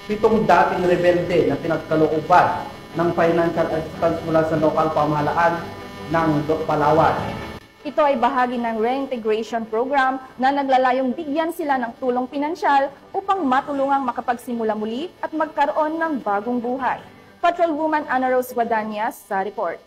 7 dating rebelde na pinagkalooban ng financial assistance mula sa lokal pamahalaan ng Palawan. Ito ay bahagi ng reintegration program na naglalayong bigyan sila ng tulong pinansyal upang matulungang makapagsimula muli at magkaroon ng bagong buhay. Patrolwoman Ana Rose Guadanias sa report.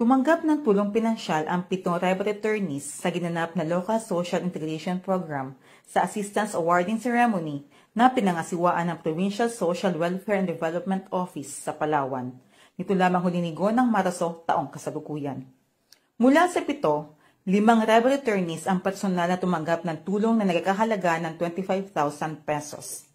Tumanggap ng tulong pinansyal ang 7 tribal attorneys sa ginanap na Local Social Integration Program sa Assistance Awarding Ceremony na pinangasiwaan ng Provincial Social Welfare and Development Office sa Palawan. Nito lamang huli linggo ng Marso taong kasalukuyan. Mula sa 7, 5 tribal attorneys ang personal na tumanggap ng tulong na nagkakahalaga ng 25,000 pesos.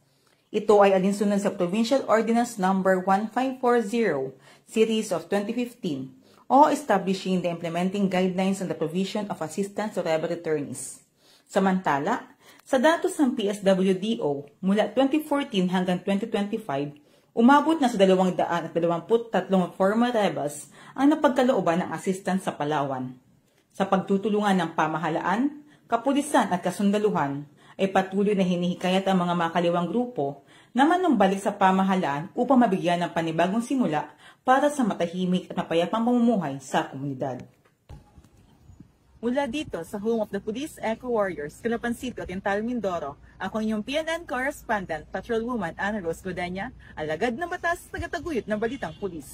Ito ay alinsunod sa Provincial Ordinance No. 1540, Series of 2015, o establishing the implementing guidelines on the provision of assistance to tribal attorneys. Samantala, sa datos ng PSWDO, mula 2014 hanggang 2025, umabot na sa 223 former rebels ang napagkalooban ng assistance sa Palawan. Sa pagtutulungan ng pamahalaan, kapulisan at kasundaluhan, ay patuloy na hinihikayat ang mga makaliwang grupo na manumbalik sa pamahalaan upang mabigyan ng panibagong simula para sa matahimik at mapayapang pamumuhay sa komunidad. Mula dito sa Home of the Police Eco Warriors, Calapan City, Tintal, Mindoro, ako inyong PNN Correspondent, Patrolwoman Ana Rose Guadania, alagad ng batas, tagataguyod ng Balitang Pulis.